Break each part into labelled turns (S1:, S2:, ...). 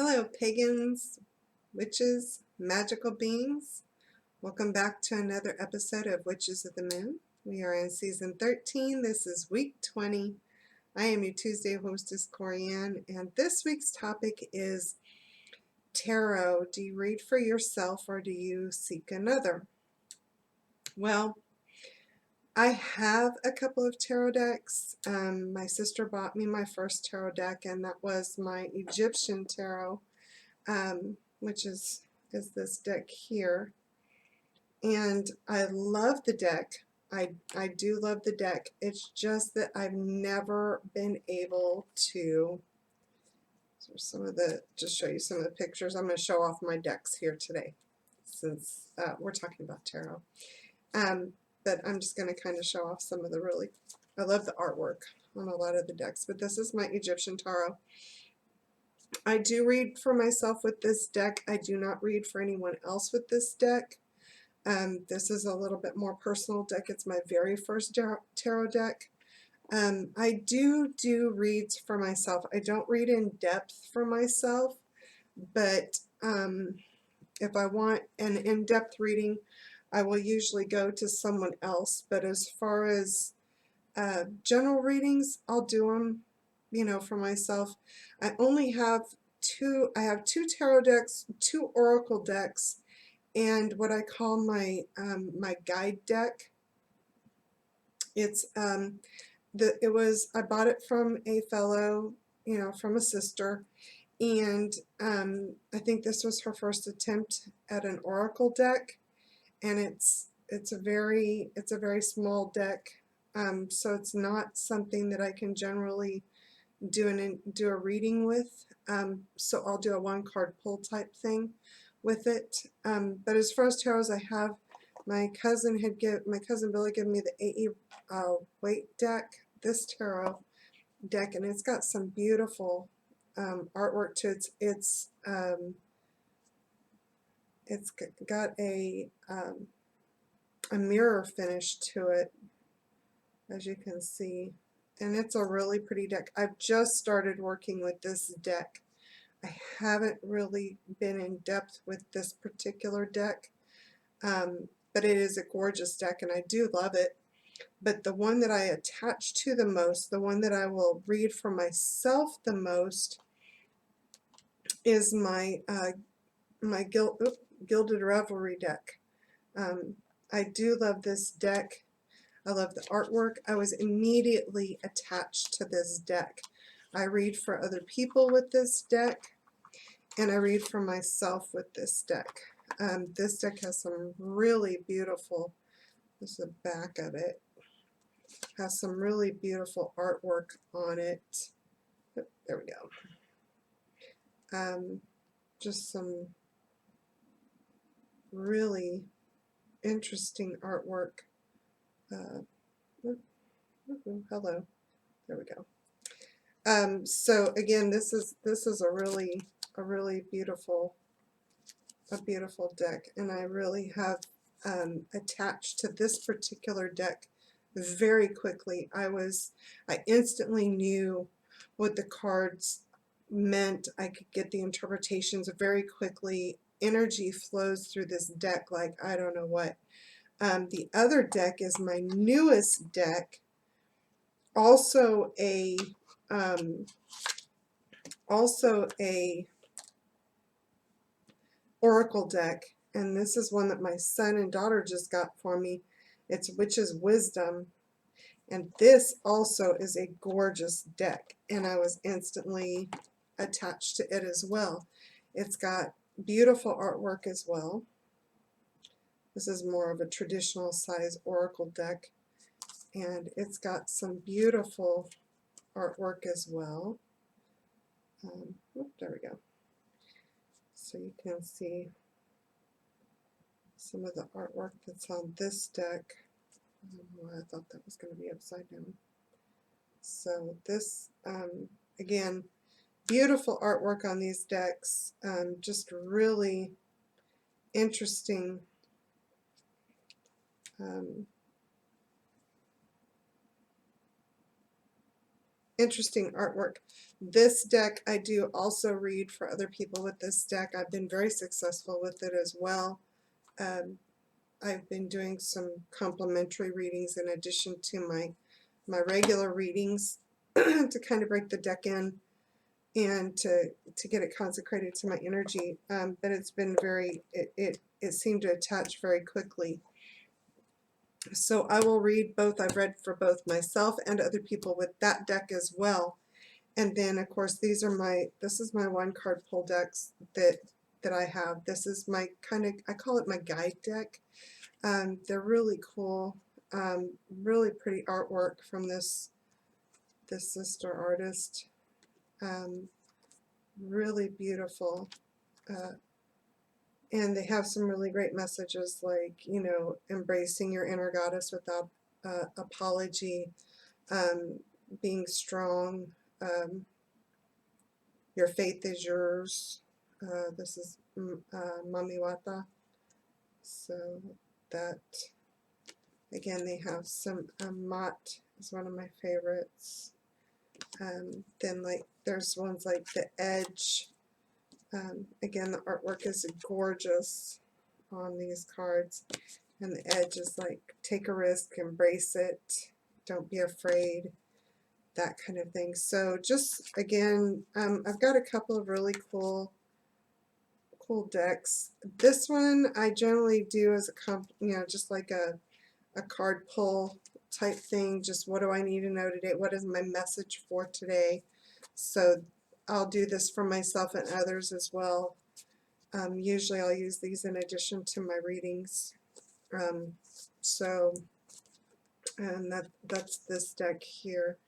S1: Hello, pagans, witches, magical beings. Welcome back to another episode of Witches of the Moon. We are in season 13. This is week 20. I am your Tuesday hostess, CORIANN, and this week's topic is tarot. Do you read for yourself or do you seek another? Well, I have a couple of tarot decks. My sister bought me my first tarot deck, and that was my Egyptian tarot. Which is this deck here, and I love the deck. I do love the deck. It's just that I've never been able to. So just show you some of the pictures. I'm going to show off my decks here today, since we're talking about tarot. But I'm just going to kind of show off some of the I love the artwork on a lot of the decks. But this is my Egyptian tarot. I do read for myself with this deck. I do not read for anyone else with this deck. This is a little bit more personal deck. It's my very first tarot deck. I do reads for myself. I don't read in depth for myself, but if I want an in-depth reading, I will usually go to someone else. But as far as general readings, I'll do them, for myself. I only have two tarot decks, two oracle decks, and what I call my my guide deck. It's I bought it from a fellow, from a sister, and I think this was her first attempt at an oracle deck, and it's a very small deck, so it's not something that I can generally do a reading with. So I'll do a one card pull type thing with it. But as far as tarots, I have my cousin Billy gave me the A.E. Waite deck, this tarot deck, and it's got some beautiful artwork to it. It's got a mirror finish to it, as you can see, and it's a really pretty deck. I've just started working with this deck. I haven't really been in depth with this particular deck, but it is a gorgeous deck and I do love it. But the one that I attach to the most, the one that I will read for myself the most, is my Gilded Revelry deck. I do love this deck. I love the artwork. I was immediately attached to this deck. I read for other people with this deck, and I read for myself with this deck. This deck has some really beautiful, this is the back of it, has some really beautiful artwork on it. Oh, there we go. Just some really interesting artwork. Hello, there we go. So again, this is a really beautiful deck, and I really have attached to this particular deck very quickly. I instantly knew what the cards meant. I could get the interpretations very quickly. Energy flows through this deck like I don't know what. The other deck is my newest deck, also a oracle deck, and this is one that my son and daughter just got for me. It's Witch's Wisdom, and this also is a gorgeous deck, and I was instantly attached to it as well. It's got beautiful artwork as well. This is more of a traditional size oracle deck, and it's got some beautiful artwork as well. There we go. So you can see some of the artwork that's on this deck. I thought that was going to be upside down. So this, again, beautiful artwork on these decks. Just really interesting. interesting artwork. This deck I do also read for other people with this deck. I've been very successful with it as well. I've been doing some complimentary readings in addition to my regular readings to kind of break the deck in and to get it consecrated to my energy. But it's been it seemed to attach very quickly. So I will read both. I've read for both myself and other people with that deck as well. And then of course this is my one card pull decks that I have. This is my I call it my guide deck. They're really cool. Really pretty artwork from this sister artist. Really beautiful. And they have some really great messages like, you know, embracing your inner goddess without apology, being strong, your faith is yours. This is Mamiwata. So that, again, they have some, Mat is one of my favorites. Then like there's ones like The Edge. Again, the artwork is gorgeous on these cards. And the edge is like, take a risk, embrace it, don't be afraid, that kind of thing. So just, again, I've got a couple of really cool decks. This one I generally do as just like a card pull type thing. Just what do I need to know today? What is my message for today? So I'll do this for myself and others as well. Usually I'll use these in addition to my readings. And that's this deck here.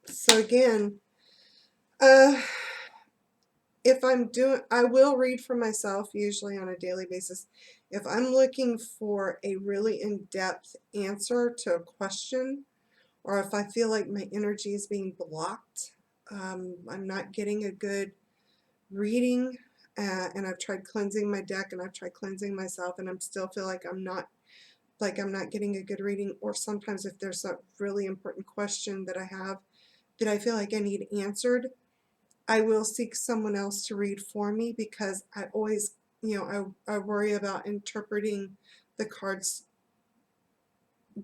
S1: So again, I will read for myself usually on a daily basis. If I'm looking for a really in-depth answer to a question, or if I feel like my energy is being blocked, I'm not getting a good reading, and I've tried cleansing my deck and I've tried cleansing myself, and I still feel like I'm not getting a good reading, or sometimes if there's a really important question that I have that I feel like I need answered, I will seek someone else to read for me, because I always, I worry about interpreting the cards.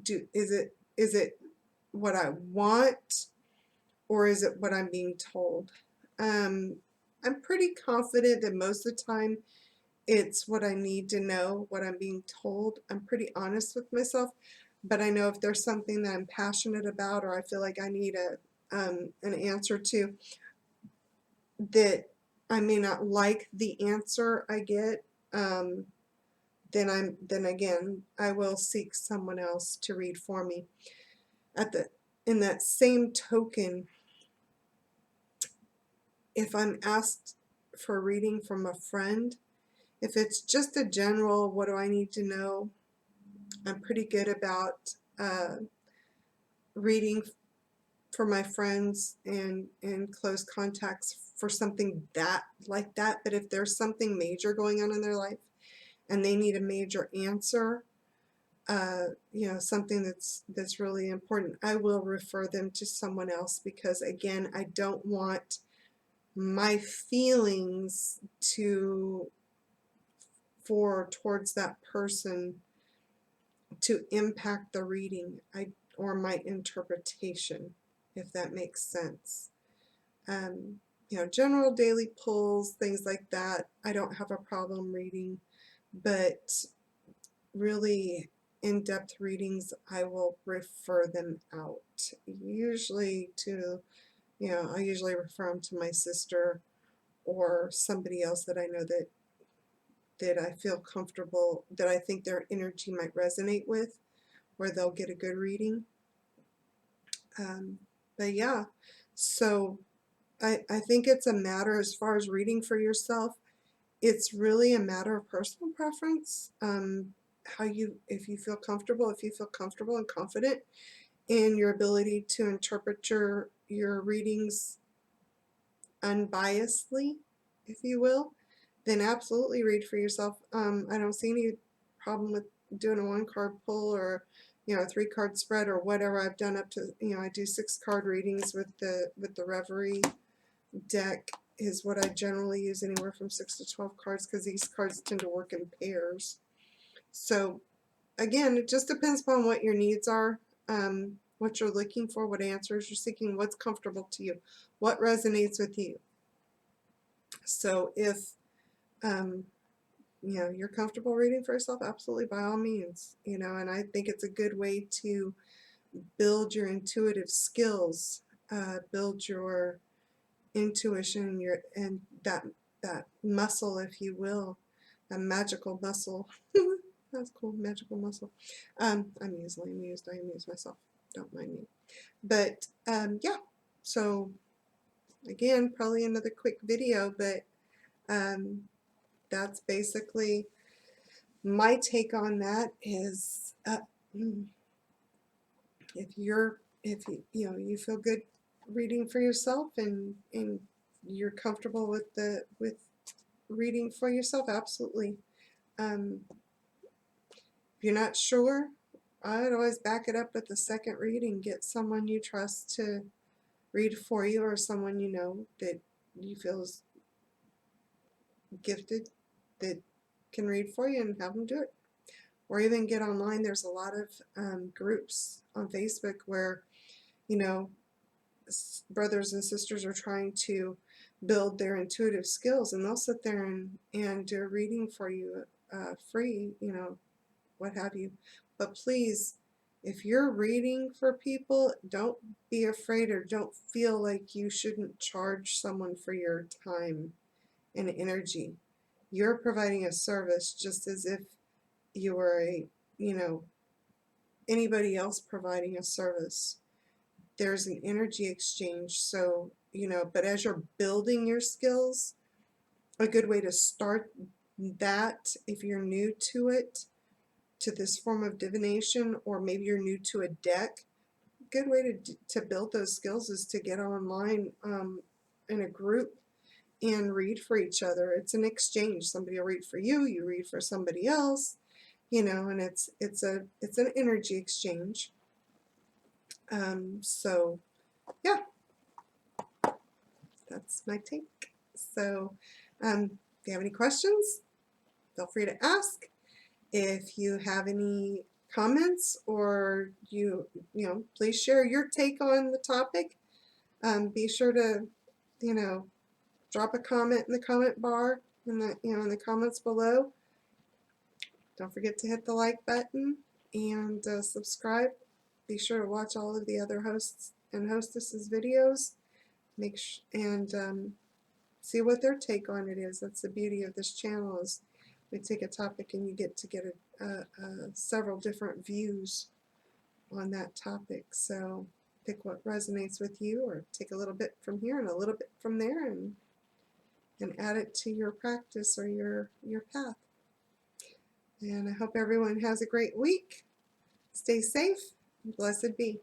S1: Is it what I want, or is it what I'm being told? I'm pretty confident that most of the time it's what I need to know, what I'm being told. I'm pretty honest with myself, but I know if there's something that I'm passionate about, or I feel like I need an answer to, that I may not like the answer I get, then again I will seek someone else to read for me. In that same token, if I'm asked for a reading from a friend, if it's just a general, what do I need to know, I'm pretty good about reading for my friends and close contacts for something like that. But if there's something major going on in their life and they need a major answer, something that's really important, I will refer them to someone else, because again, I don't want my feelings towards that person to impact the reading or my interpretation, if that makes sense. General daily pulls, things like that, I don't have a problem reading, but really in-depth readings, I will refer them out. Usually I usually refer them to my sister or somebody else that I know that I feel comfortable, that I think their energy might resonate with, where they'll get a good reading. But yeah, so I think it's a matter, as far as reading for yourself, it's really a matter of personal preference. If you feel comfortable and confident in your ability to interpret your readings unbiasedly, if you will, then absolutely read for yourself. I don't see any problem with doing a one card pull or you know, a 3-card spread or whatever. I've done up to, you know, I do 6-card readings with the Reverie deck is what I generally use, anywhere from 6 to 12 cards, because these cards tend to work in pairs. So again, it just depends upon what your needs are, what you're looking for, what answers you're seeking, what's comfortable to you, what resonates with you. So if you know, you're comfortable reading for yourself, absolutely, by all means, you know. And I think it's a good way to build your intuitive skills, build your intuition, and that muscle, if you will, a magical muscle. That's cool, magical muscle. I'm easily amused. I amuse myself. Don't mind me. But yeah. So again, probably another quick video, but that's basically my take on that. Is if you know, you feel good reading for yourself, and you're comfortable with reading for yourself, absolutely. If you're not sure, I'd always back it up with the second reading. Get someone you trust to read for you, or someone you know that you feel is gifted that can read for you, and have them do it. Or even get online. There's a lot of groups on Facebook where, you know, brothers and sisters are trying to build their intuitive skills, and they'll sit there and do a reading for you free, you know, what have you. But please, if you're reading for people, don't be afraid, or don't feel like you shouldn't charge someone for your time and energy. You're providing a service just as if you were you know, anybody else providing a service. There's an energy exchange. So, you know, but as you're building your skills, a good way to start that, if you're new to it, to this form of divination, or maybe you're new to a deck, a good way to build those skills is to get online in a group and read for each other. It's an exchange. Somebody will read for you, you read for somebody else, you know, and it's an energy exchange. So yeah, that's my take. So if you have any questions, feel free to ask. If you have any comments, or you know, please share your take on the topic. Be sure to, you know, drop a comment in the comment bar, in the comments below. Don't forget to hit the like button, and subscribe. Be sure to watch all of the other hosts and hostesses videos. And see what their take on it is. That's the beauty of this channel, is we take a topic and you get to get several different views on that topic. So pick what resonates with you, or take a little bit from here and a little bit from there, and add it to your practice or your path. And I hope everyone has a great week. Stay safe. Blessed be.